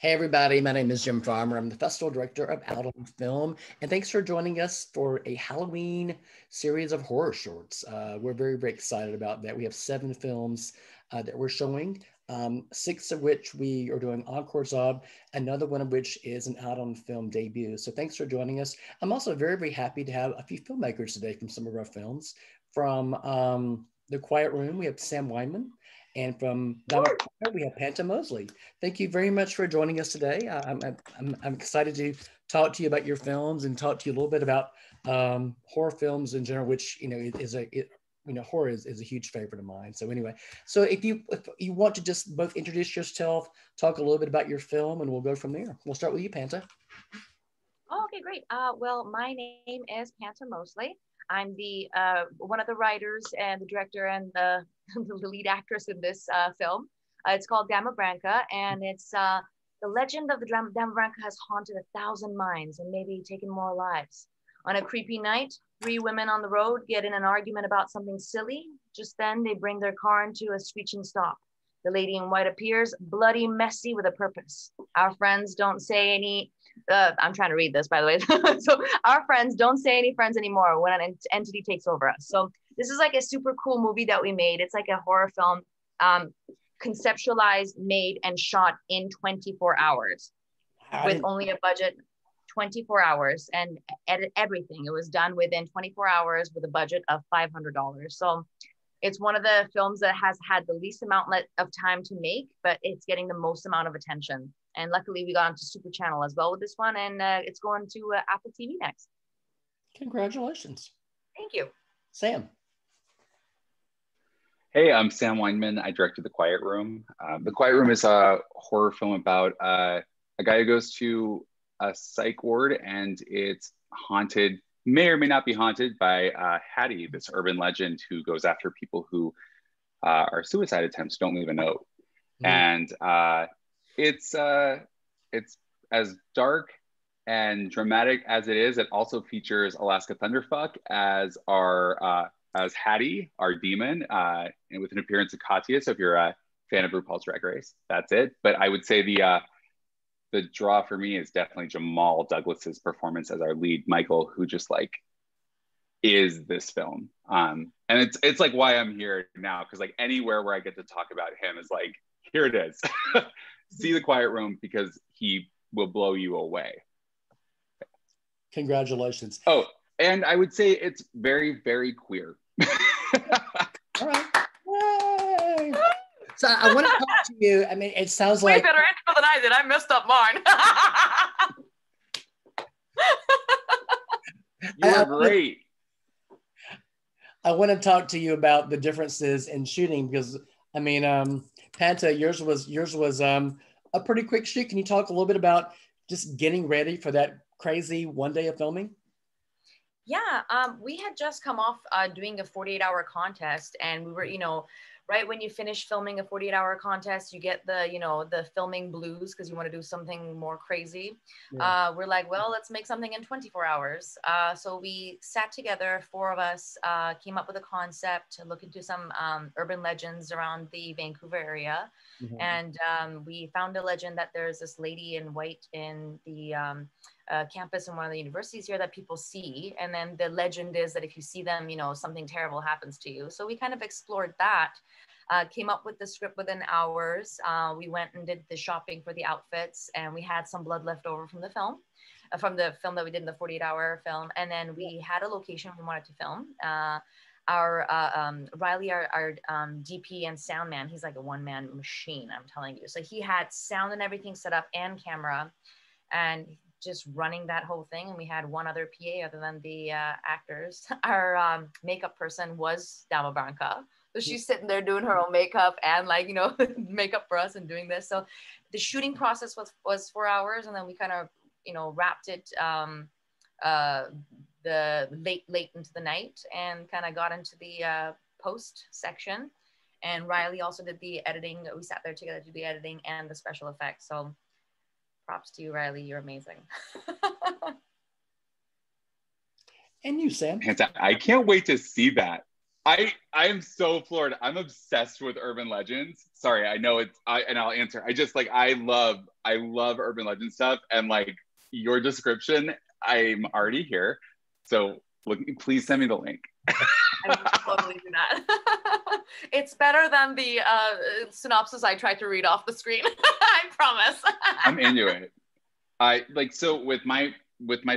Hey everybody, my name is Jim Farmer. I'm the festival director of Out on Film, and thanks for joining us for a Halloween series of horror shorts. We're very excited about that. We have 7 films that we're showing, 6 of which we are doing encores of, another one of which is an Out on Film debut. So thanks for joining us. I'm also very happy to have a few filmmakers today from some of our films. From The Quiet Room, we have Sam Wineman. And from we have Panta Mosleh. Thank you very much for joining us today. I'm excited to talk to you about your films and talk to you a little bit about horror films in general, which horror is a huge favorite of mine. So anyway, so if you want to just both introduce yourself, talk a little bit about your film, and we'll go from there. We'll start with you, Panta. Oh, okay, great. Well, my name is Panta Mosleh. I'm the one of the writers and the director and the lead actress in this film. It's called Dama Branca, and it's the legend of the Dama Branca has haunted 1,000 minds and maybe taken more lives. On a creepy night, 3 women on the road get in an argument about something silly. Just then, they bring their car into a screeching stop. The lady in white appears, bloody messy with a purpose. Our friends don't say any I'm trying to read this, by the way. So our friends don't say any friends anymore when an entity takes over us. So this is like a super cool movie that we made. It's like a horror film, conceptualized, made, and shot in 24 hours with only a budget, 24 hours, and edit everything. It was done within 24 hours with a budget of $500. So it's one of the films that has had the least amount of time to make, but it's getting the most amount of attention. And luckily we got onto Super Channel as well with this one, and it's going to Apple TV next. Congratulations. Thank you. Sam. Hey, I'm Sam Wineman. I directed The Quiet Room. The Quiet Room is a horror film about a guy who goes to a psych ward, and it's haunted, may or may not be haunted by Hattie, this urban legend who goes after people who are suicide attempts, don't leave a note. And it's as dark and dramatic as it is. It also features Alaska Thunderfuck as as Hattie, our demon, and with an appearance of Katya. So if you're a fan of RuPaul's Drag Race, that's it. But I would say the draw for me is definitely Jamal Douglas's performance as our lead, Michael, who just like is this film. And it's like why I'm here now, because like anywhere where I get to talk about him is like, here it is. See The Quiet Room, because he will blow you away. Congratulations. Oh, and I would say it's very queer. All right. Yay. So I want to talk to you. I mean, it sounds like way better intro than I did. I messed up mine. You were great. I want to talk to you about the differences in shooting, because I mean, Panta, yours was a pretty quick shoot. Can you talk a little bit about just getting ready for that crazy one day of filming? Yeah, we had just come off doing a 48-hour contest, and we were, right when you finish filming a 48-hour contest, you get the filming blues because you want to do something more crazy. Yeah. We're like, well, let's make something in 24 hours. So we sat together, 4 of us, came up with a concept to look into some urban legends around the Vancouver area. Mm-hmm. And we found a legend that there's this lady in white in the campus in one of the universities here that people see. And then the legend is that if you see them, something terrible happens to you. So we kind of explored that, came up with the script within hours. We went and did the shopping for the outfits, and we had some blood left over from the film that we did in the 48-hour film. And then we had a location we wanted to film. Riley, our DP and sound man, he's like a one-man machine, I'm telling you. So he had sound and everything set up and camera, and just running that whole thing. And we had one other PA other than the actors. Our makeup person was Dama Branca. So she's sitting there doing her own makeup and makeup for us and doing this. So the shooting process was 4 hours, and then we kind of, wrapped it the late into the night and kind of got into the post section. And Riley also did the editing. We sat there together to do the editing and the special effects. So props to you, Riley. You're amazing. And you, Sam. I can't wait to see that. I'm so floored. I'm obsessed with urban legends. Sorry, I know and I'll answer. I love urban legend stuff, and like your description, I'm already here. So look, please send me the link. I will totally do that. It's better than the synopsis I tried to read off the screen. I promise. I'm into it. I like, so with my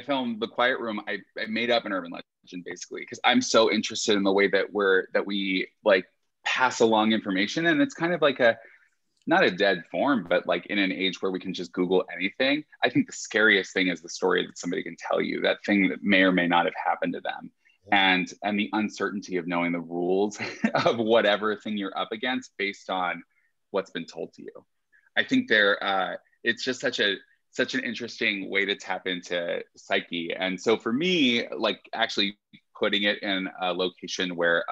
film, The Quiet Room, I made up an urban legend basically because I'm so interested in the way that we like pass along information, and it's kind of like a not a dead form, but like in an age where we can just Google anything. I think the scariest thing is the story that somebody can tell you, that thing that may or may not have happened to them. And the uncertainty of knowing the rules of whatever thing you're up against based on what's been told to you. I think it's just such an interesting way to tap into psyche. And so for me, like actually putting it in a location where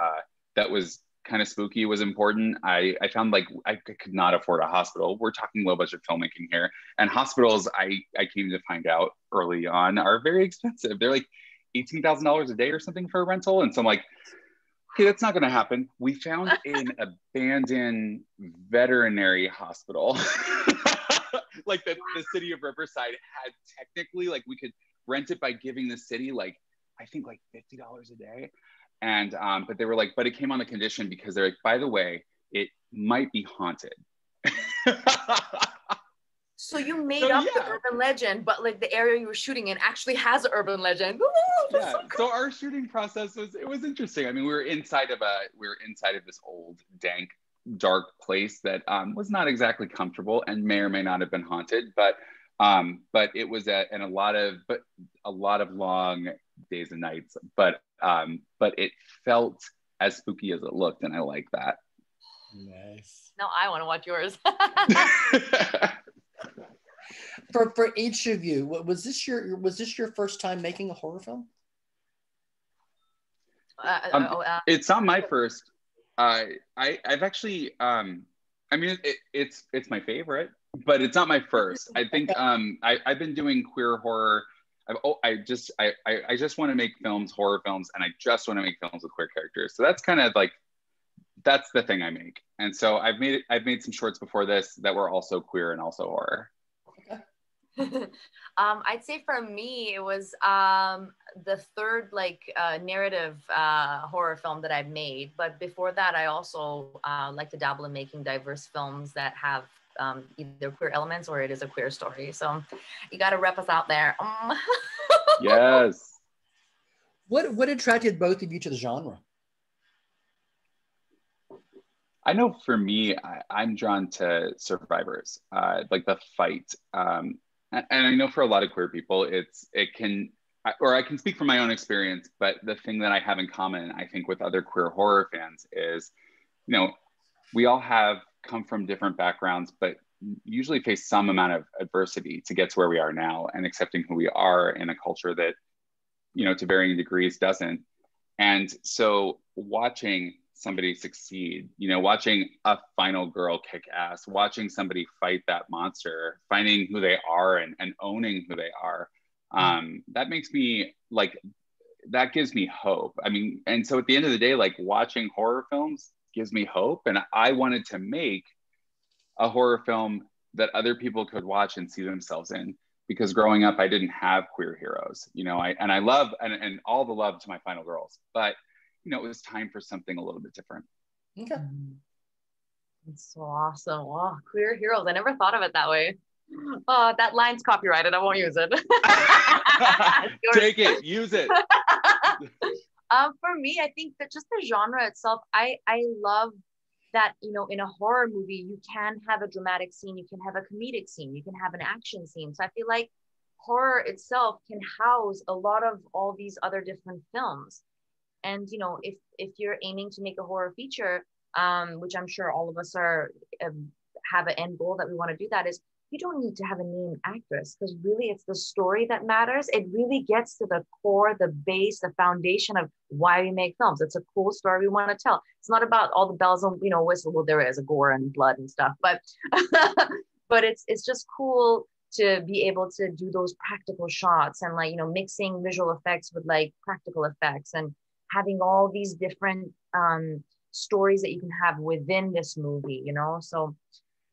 that was kind of spooky was important. I found like I could not afford a hospital. We're talking low budget filmmaking here. And hospitals, I came to find out early on, are very expensive. They're like $18,000 a day or something for a rental. And so I'm like, okay, that's not going to happen. We found an abandoned veterinary hospital. Like the city of Riverside had technically, like we could rent it by giving the city like, I think like $50 a day. And, but they were like, but it came on the condition because they're like, by the way, it might be haunted. So you made up the urban legend, but like the area you were shooting in actually has an urban legend. Ooh, yeah. So our shooting process was interesting. I mean, we were inside of this old, dank, dark place that was not exactly comfortable and may or may not have been haunted, but it was a lot of long days and nights, but it felt as spooky as it looked, and I like that. Nice. Now I want to watch yours. For each of you, was this your first time making a horror film? It's not my first. I've actually I mean it's my favorite, but it's not my first. I think I've been doing queer horror. I just want to make horror films, and I just want to make films with queer characters. So that's kind of like, that's the thing I make. And so I've made some shorts before this that were also queer and also horror. I'd say for me, it was the third narrative horror film that I've made. But before that, I also like to dabble in making diverse films that have either queer elements or it is a queer story. So you got to rep us out there. Yes. What attracted both of you to the genre? I know for me, I'm drawn to survivors, like the fight. And I know for a lot of queer people, I can speak from my own experience, but the thing that I have in common, I think, with other queer horror fans is, we all have come from different backgrounds, but usually face some amount of adversity to get to where we are now, and accepting who we are in a culture that, to varying degrees doesn't. And so watching somebody succeed, watching a final girl kick ass, watching somebody fight that monster, finding who they are and owning who they are, that makes me that gives me hope. I mean, and so at the end of the day, like, watching horror films gives me hope. And I wanted to make a horror film that other people could watch and see themselves in, because growing up, I didn't have queer heroes, I love and all the love to my final girls, but it was time for something a little bit different. Okay. That's so awesome. Wow, queer heroes. I never thought of it that way. Oh, that line's copyrighted. I won't use it. Take it, use it. For me, I think that just the genre itself, I love that, in a horror movie, you can have a dramatic scene, you can have a comedic scene, you can have an action scene. So I feel like horror itself can house a lot of all these other different films. And, if you're aiming to make a horror feature, which I'm sure all of us have an end goal that we want to do, that is, you don't need to have a named actress, because really it's the story that matters. It really gets to the core, the base, the foundation of why we make films. It's a cool story we want to tell. It's not about all the bells and whistles. Well, there is a gore and blood and stuff, but but it's just cool to be able to do those practical shots and mixing visual effects with practical effects, and having all these different stories that you can have within this movie, you know? So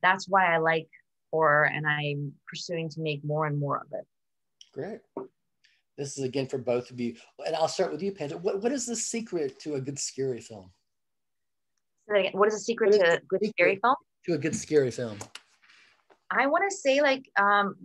that's why I like horror, and I'm pursuing to make more and more of it. Great. This is again for both of you. And I'll start with you, Panta. What is the secret to a good scary film? What is the secret to a good scary film? To a good scary film. I want to say like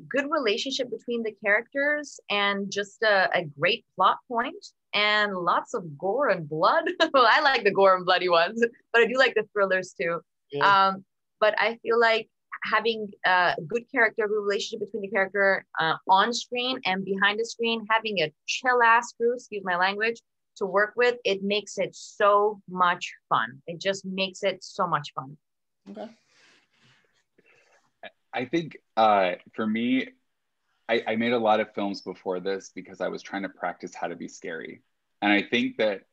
good relationship between the characters and just a great plot point and lots of gore and blood. Well, I like the gore and bloody ones, but I do like the thrillers too. Yeah. But I feel like having a good character, good relationship between the character on screen and behind the screen, having a chill ass crew, excuse my language, to work with, it makes it so much fun. It just makes it so much fun. Okay. I think for me, I made a lot of films before this because I was trying to practice how to be scary. And I think that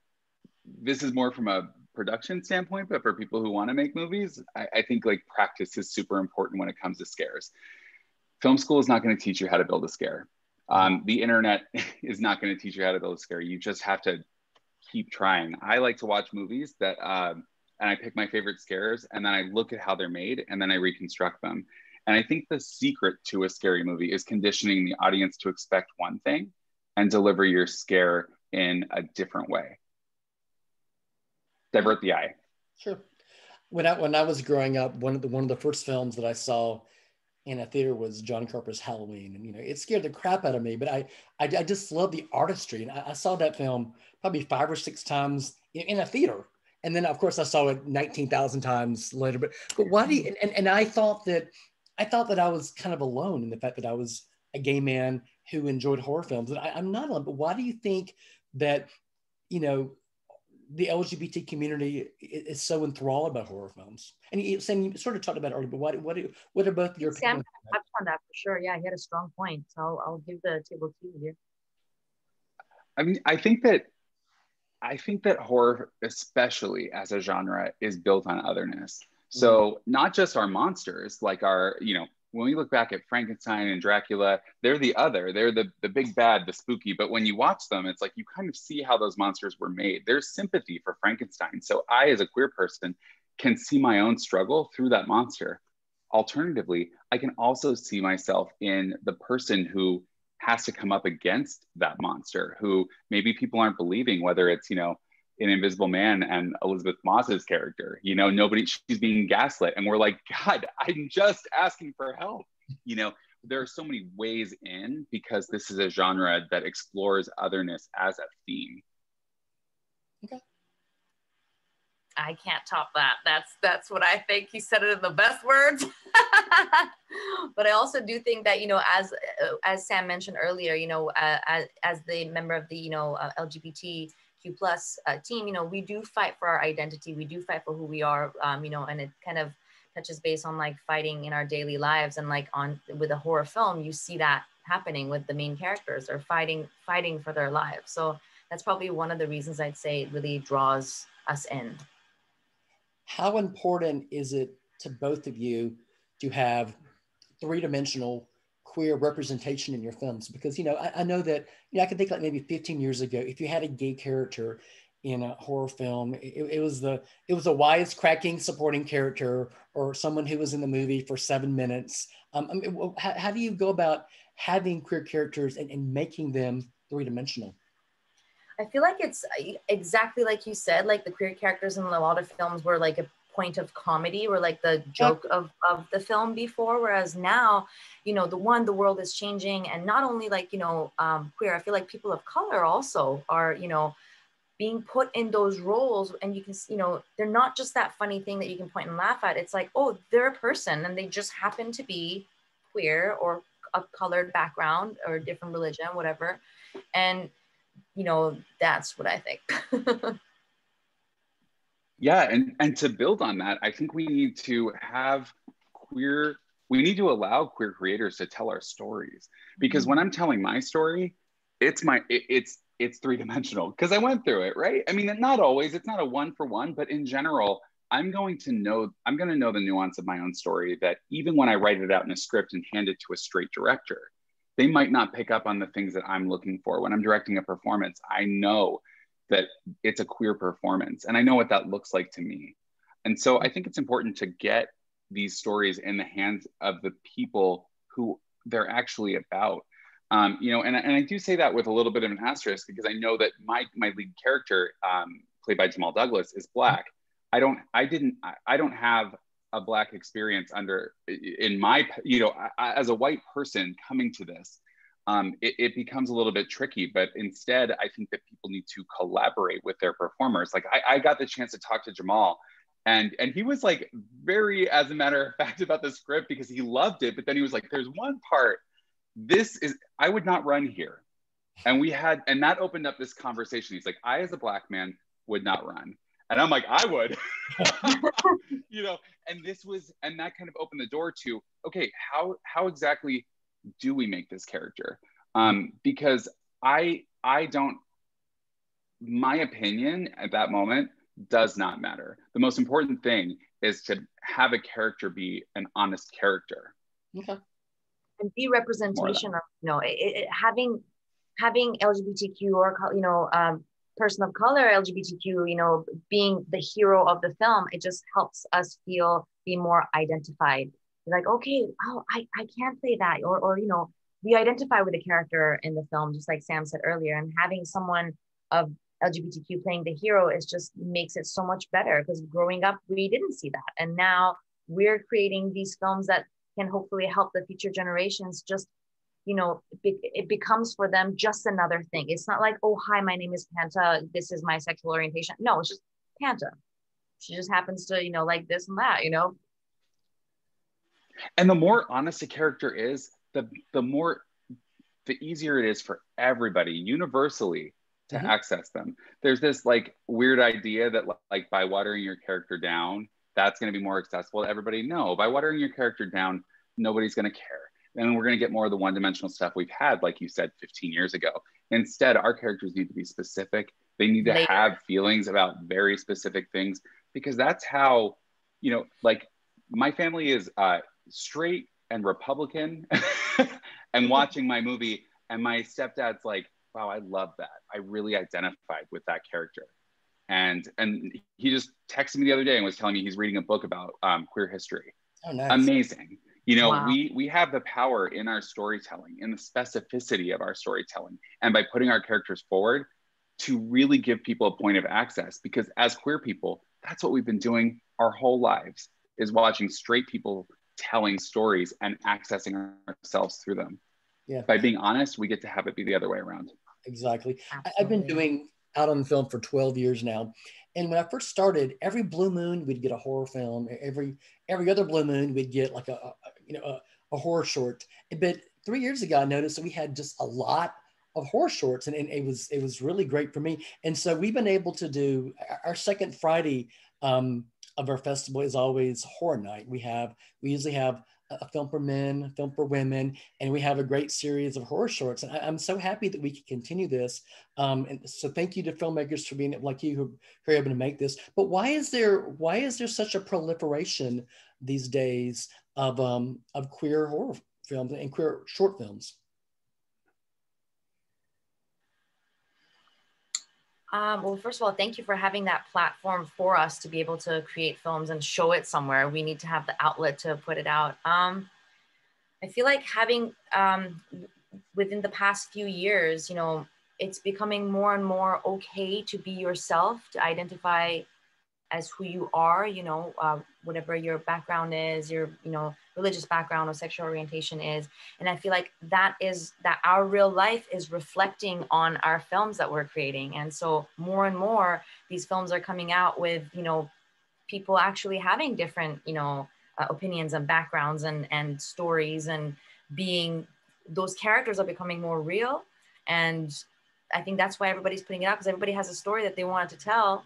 this is more from a production standpoint, but for people who want to make movies, I think like practice is super important when it comes to scares. Film school is not going to teach you how to build a scare. The internet is not going to teach you how to build a scare. You just have to keep trying. I like to watch movies that, and I pick my favorite scares, and then I look at how they're made, and then I reconstruct them. And I think the secret to a scary movie is conditioning the audience to expect one thing and deliver your scare in a different way. Divert the eye. Sure. When I was growing up, one of the first films that I saw in a theater was John Carpenter's Halloween, and it scared the crap out of me. But I just love the artistry, and I saw that film probably 5 or 6 times in a theater, and then of course I saw it 19,000 times later. But why do you? And I thought that I was kind of alone in the fact that I was a gay man who enjoyed horror films, and I'm not alone. But why do you think that the LGBT community is so enthralled by horror films? And you sort of talked about it earlier, but what are both your opinions? Sam touched on that for sure. Yeah, he had a strong point. So I'll give the table to you here. I mean, I think that horror, especially as a genre, is built on otherness. So not just our monsters, like when we look back at Frankenstein and Dracula, they're the other, they're the big bad, the spooky. But when you watch them, it's like you kind of see how those monsters were made. There's sympathy for Frankenstein. So I, as a queer person, can see my own struggle through that monster. Alternatively, I can also see myself in the person who has to come up against that monster, who maybe people aren't believing, whether it's, an Invisible Man and Elizabeth Moss's character, she's being gaslit. And we're like, God, I'm just asking for help. There are so many ways in, because this is a genre that explores otherness as a theme. Okay. I can't top that. That's what I think. He said it in the best words. But I also do think that, as Sam mentioned earlier, as the member of the, LGBTQ+ team, we do fight for our identity. We do fight for who we are, and it kind of touches base on like fighting in our daily lives. And like with a horror film, you see that happening with the main characters, or fighting for their lives. So that's probably one of the reasons I'd say it really draws us in. How important is it to both of you to have 3-dimensional queer representation in your films? Because I know that I can think like maybe 15 years ago, if you had a gay character in a horror film, it was a wisecracking supporting character, or someone who was in the movie for 7 minutes. How do you go about having queer characters and making them 3-dimensional? I feel like it's exactly like you said, like the queer characters in a lot of films were like a point of comedy, or like the joke of the film before. Whereas now, the world is changing, and not only like, queer, I feel like people of color also are, being put in those roles, and you can, they're not just that funny thing that you can point and laugh at. It's like, oh, they're a person and they just happen to be queer or a colored background or a different religion, whatever. And that's what I think. Yeah, and to build on that, I think we need to allow queer creators to tell our stories. Because when I'm telling my story, it's 3-dimensional, because I went through it, right? I mean, not always, it's not a 1-for-1, but in general, I'm going to know the nuance of my own story, that even when I write it out in a script and hand it to a straight director, they might not pick up on the things that I'm looking for. When I'm directing a performance, I know that it's a queer performance. And I know what that looks like to me. And so I think it's important to get these stories in the hands of the people who they're actually about. You know, and I do say that with a little bit of an asterisk, because I know that my lead character, played by Jamal Douglas, is Black. I don't have a Black experience in my, you know, as a white person coming to this. It becomes a little bit tricky, but instead, I think that people need to collaborate with their performers. Like I got the chance to talk to Jamal, and he was like very, as a matter of fact, about the script, because he loved it. But then he was like, "There's one part. I would not run here," and that opened up this conversation. He's like, "I, as a Black man, would not run," and I'm like, "I would," you know. And that kind of opened the door to, okay, how exactly do we make this character? Because I don't, my opinion at that moment does not matter. The most important thing is to have a character be an honest character. Okay. And be representation of, you know, having LGBTQ or, you know, person of color, LGBTQ, you know, being the hero of the film, it just helps us be more identified. Like, okay, oh, I can't say that, or you know, we identify with the character in the film, just like Sam said earlier, and having someone of LGBTQ playing the hero is just makes it so much better, because growing up we didn't see that, and now we're creating these films that can hopefully help the future generations. Just, you know, it becomes for them just another thing. It's not like, oh, hi, my name is Panta, this is my sexual orientation. No, it's just Panta. She just happens to, you know, like this and that, you know. And the more honest a character is, the easier it is for everybody universally to access them. There's this like weird idea that like by watering your character down, that's going to be more accessible to everybody. No, by watering your character down, nobody's going to care. And we're going to get more of the one-dimensional stuff we've had, like you said, 15 years ago. Instead, our characters need to be specific. They need to have feelings about very specific things, because that's how, you know, like my family is straight and Republican and watching my movie, and my stepdad's like, wow, I love that. I really identified with that character. And he just texted me the other day and was telling me he's reading a book about queer history. Oh, nice. Amazing. You know, wow. we have the power in our storytelling, in the specificity of our storytelling, and by putting our characters forward to really give people a point of access. Because as queer people, that's what we've been doing our whole lives, is watching straight people telling stories and accessing ourselves through them. Yeah. By being honest, we get to have it be the other way around. Exactly. I've been doing Out on Film for 12 years now. And when I first started, every blue moon we'd get a horror film. Every other blue moon we'd get like a horror short. But 3 years ago, I noticed that we had just a lot of horror shorts, and it was really great for me. And so we've been able to do our second Friday of our festival is always horror night. We usually have a film for men, a film for women, and we have a great series of horror shorts. And I'm so happy that we can continue this. And so thank you to filmmakers for being like you who are able to make this. But why is there such a proliferation these days of queer horror films and queer short films? Well, first of all, thank you for having that platform for us to be able to create films and show it somewhere. We need to have the outlet to put it out. I feel like having, within the past few years, you know, it's becoming more and more okay to be yourself, to identify as who you are, you know, whatever your background is, your, you know, religious background or sexual orientation is. And I feel like that our real life is reflecting on our films that we're creating. And so more and more, these films are coming out with, you know, people actually having different, you know, opinions and backgrounds and stories, and those characters are becoming more real. And I think that's why everybody's putting it out, because everybody has a story that they wanted to tell.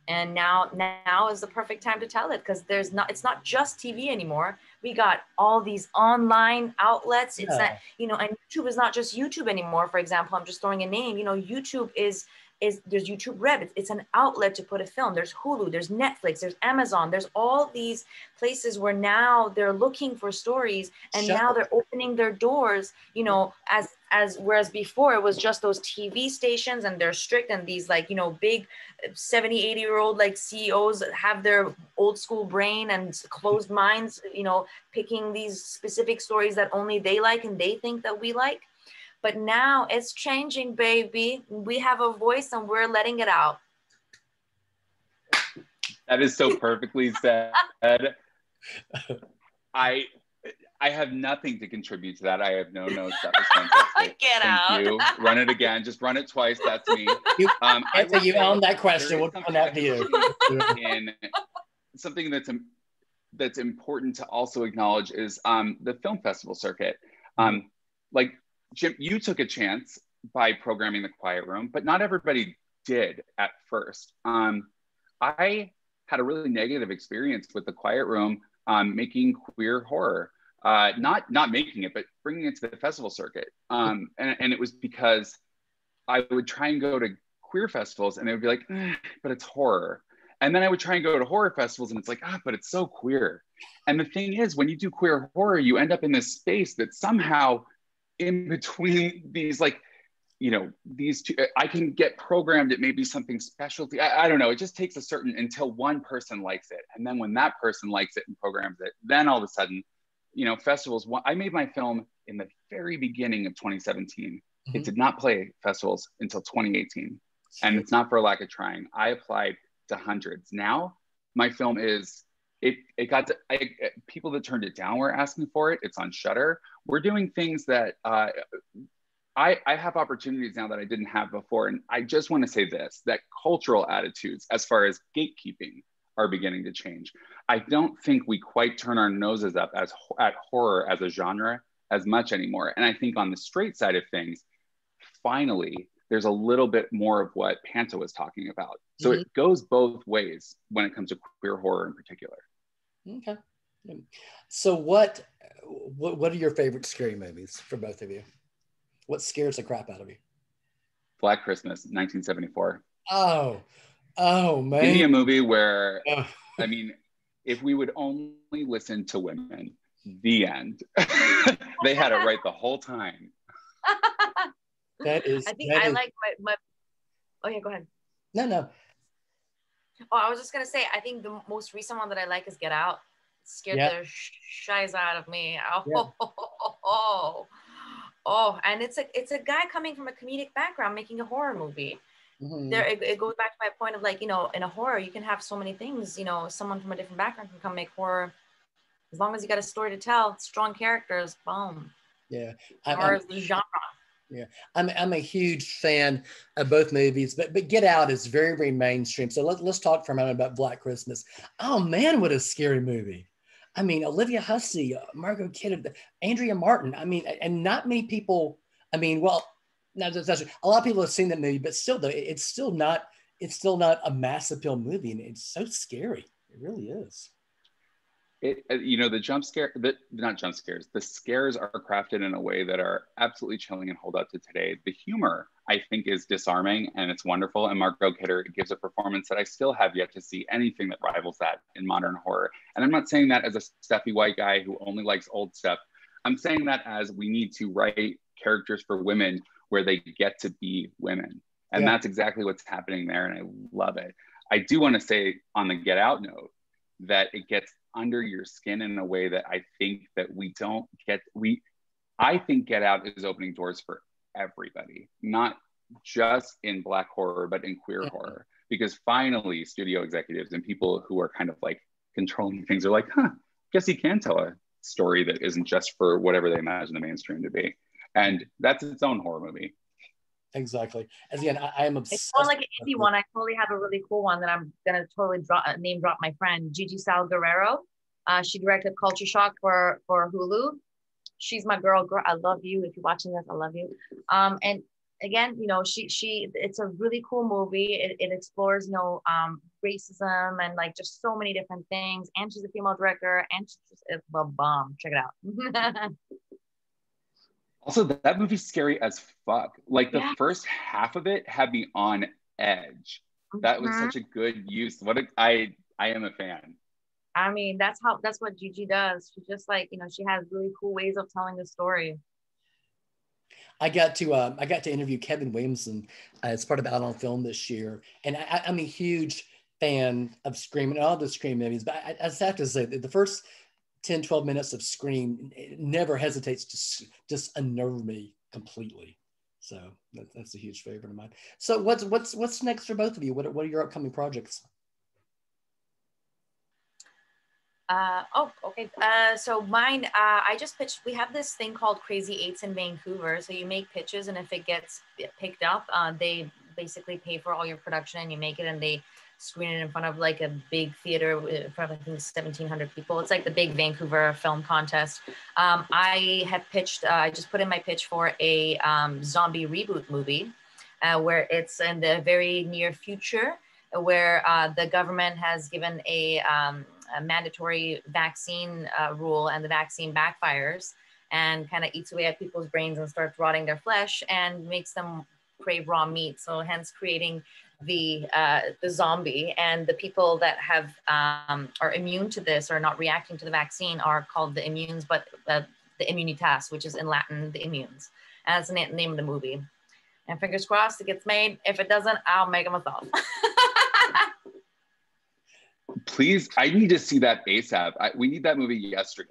And now is the perfect time to tell it, because it's not just TV anymore. We got all these online outlets. It's not, you know, and YouTube is not just YouTube anymore. For example, I'm just throwing a name, you know, YouTube is is there's YouTube Red. It's an outlet to put a film. There's Hulu, there's Netflix, there's Amazon, there's all these places where now they're looking for stories, and now they're opening their doors, you know, as whereas before it was just those TV stations, and they're strict, and these like, you know, big 70-80-year-old like CEOs have their old school brain and closed minds, you know, picking these specific stories that only they like and they think that we like. But now it's changing, baby. We have a voice and we're letting it out. That is so perfectly said. I have nothing to contribute to that. I have no notes. That was fantastic. Get out. Thank you. Run it again. Just run it twice. That's me. You own that question. We'll come back to you. In something that's important to also acknowledge is the film festival circuit. Like Jim, you took a chance by programming the Quiet Room, but not everybody did at first. I had a really negative experience with the Quiet Room making queer horror. Not making it, but bringing it to the festival circuit. And it was because I would try and go to queer festivals and they would be like, but it's horror. And then I would try and go to horror festivals and it's like, but it's so queer. And the thing is, when you do queer horror, you end up in this space that somehow in between these, like, you know, these two, I can get programmed at maybe something specialty. I don't know. It just takes a certain, until one person likes it. And then when that person likes it and programs it, then all of a sudden, you know, festivals. I made my film in the very beginning of 2017. It did not play festivals until 2018. And it's not for a lack of trying. I applied to hundreds. Now my film is, it got to, people that turned it down were asking for it. It's on Shudder. We're doing things that I have opportunities now that I didn't have before. And I just want to say this, that cultural attitudes as far as gatekeeping are beginning to change. I don't think we quite turn our noses up at horror as a genre as much anymore. And I think on the straight side of things, finally, there's a little bit more of what Panta was talking about. So it goes both ways when it comes to queer horror in particular. Okay. So what are your favorite scary movies for both of you? What scares the crap out of you? Black Christmas, 1974. Oh man. Give me a movie where, I mean, if we would only listen to women, the end. They had it right the whole time. That is. I think I like my. Oh yeah, go ahead. No. Oh, I was just gonna say, I think the most recent one that I like is Get Out. It scared the shiz out of me. Oh, and it's a guy coming from a comedic background making a horror movie. There, it goes back to my point of, like, you know, in a horror you can have so many things. You know, someone from a different background can come make horror, as long as you got a story to tell, strong characters. Boom. Yeah. Horror is the genre. Yeah, I'm a huge fan of both movies, but Get Out is very, very mainstream. So let's talk for a moment about Black Christmas. Oh man, what a scary movie! I mean, Olivia Hussey, Margot Kidder, Andrea Martin. I mean, and not many people. I mean, well, no, that's, a lot of people have seen that movie, but still, though, it's still not a mass appeal movie, and it's so scary. It really is. You know, the jump scare, not jump scares, the scares are crafted in a way that are absolutely chilling and hold up to today. The humor, I think, is disarming and it's wonderful. And Margot Kidder gives a performance that I still have yet to see anything that rivals that in modern horror. And I'm not saying that as a stuffy white guy who only likes old stuff. I'm saying that as we need to write characters for women where they get to be women. And that's exactly what's happening there. And I love it. I do want to say on the Get Out note that it gets under your skin in a way that I think that we don't get. I think Get Out is opening doors for everybody, not just in Black horror, but in queer horror, because finally studio executives and people who are kind of like controlling things are like, guess he can tell a story that isn't just for whatever they imagine the mainstream to be. And that's its own horror movie. Exactly. As again, I am obsessed. It's more like an indie one. I totally have a really cool one that I'm gonna totally name drop my friend Gigi Salguero. She directed Culture Shock for Hulu. She's my girl. I love you. If you're watching this, I love you. And again, you know, she it's a really cool movie. It explores, you know, racism and like just so many different things. And she's a female director, and she's just a bomb. Check it out. Also, that movie's scary as fuck. Like the first half of it had me on edge. That was Mhm. such a good use. I am a fan. I mean, that's what Gigi does. She just like, she has really cool ways of telling a story. I got to interview Kevin Williamson as part of Out on Film this year, and I'm a huge fan of Scream and all the Scream movies. But I just have to say that the first 10, 12 minutes of Scream never hesitates to just unnerve me completely. So that's a huge favorite of mine. So what's next for both of you? What are your upcoming projects? Okay. So mine, I just pitched. We have this thing called Crazy Eights in Vancouver. So you make pitches, and if it gets picked up, they basically pay for all your production, and you make it, and they screen it in front of like a big theater in front of, I think, 1,700 people. It's like the big Vancouver film contest. I have pitched. I just put in my pitch for a zombie reboot movie, where it's in the very near future, where the government has given a mandatory vaccine rule, and the vaccine backfires and kind of eats away at people's brains and starts rotting their flesh and makes them crave raw meat. So hence creating the zombie, and the people that have are immune to this or not reacting to the vaccine are called the immunes, but the immunitas, which is in Latin the immunes. And that's the name of the movie. And fingers crossed it gets made. If it doesn't, I'll make it myself. Please, I need to see that ASAP. We need that movie yesterday.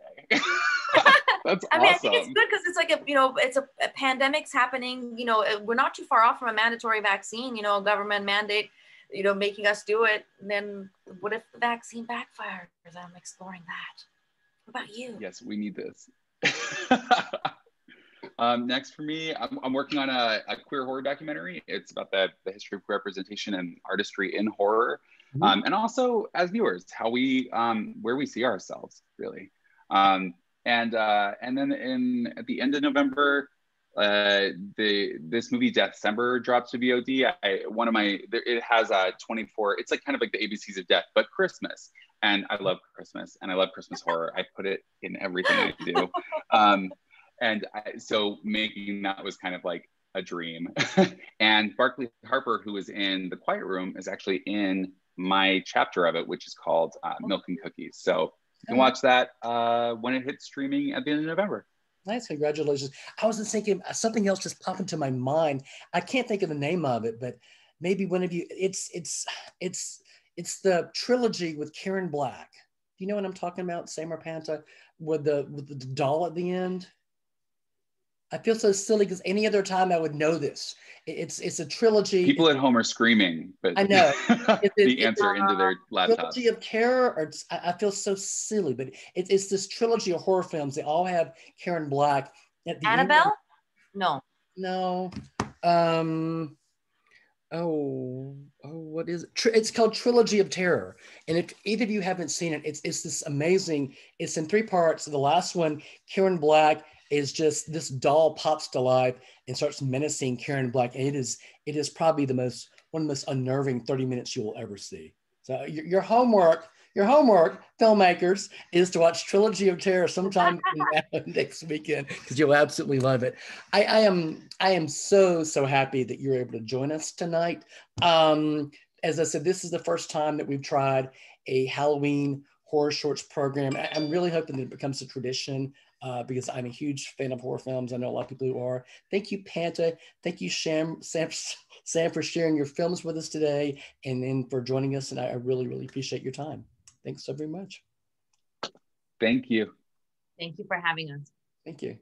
That's I awesome. mean, I think it's good because it's like it's a pandemic's happening. We're not too far off from a mandatory vaccine. A government mandate, making us do it. And then what if the vaccine backfires? I'm exploring that. What about you? Yes, we need this. Next for me, I'm working on a queer horror documentary. It's about the history of queer representation and artistry in horror. And also as viewers, how we where we see ourselves really. And then at the end of November, this movie Deathcember drops to VOD. It has 24. It's like kind of like the ABCs of death, but Christmas. And I love Christmas, and I love Christmas horror. I put it in everything I do. So making that was kind of like a dream. And Barkley Harper, who is in The Quiet Room, is actually in my chapter of it, which is called Milk and Cookies. So you can watch that when it hits streaming at the end of November. Nice, congratulations. I was just thinking something else just popped into my mind. I can't think of the name of it, but maybe one of you. It's the trilogy with Karen Black. Do you know what I'm talking about? Sam or Panta, with the doll at the end. I feel so silly because any other time I would know this. It's a trilogy. People at home are screaming, but I know the answer into their laptops. Trilogy of terror, or I feel so silly, but it's this trilogy of horror films. They all have Karen Black at the Annabelle? end. No. No. What is it? It's called Trilogy of Terror. And if either of you haven't seen it, it's this amazing. It's in 3 parts. The last one, Karen Black is just this doll pops to life and starts menacing Karen Black. And it is probably one of the most unnerving 30 minutes you will ever see. So your homework, filmmakers, is to watch Trilogy of Terror sometime next weekend, because you'll absolutely love it. I am so happy that you're able to join us tonight. As I said, this is the first time that we've tried a Halloween horror shorts program. I'm really hoping that it becomes a tradition, because I'm a huge fan of horror films. I know a lot of people who are. Thank you, Panta. Thank you, Sam, for sharing your films with us today, and then for joining us. And I really, really appreciate your time. Thanks so very much. Thank you. Thank you for having us. Thank you.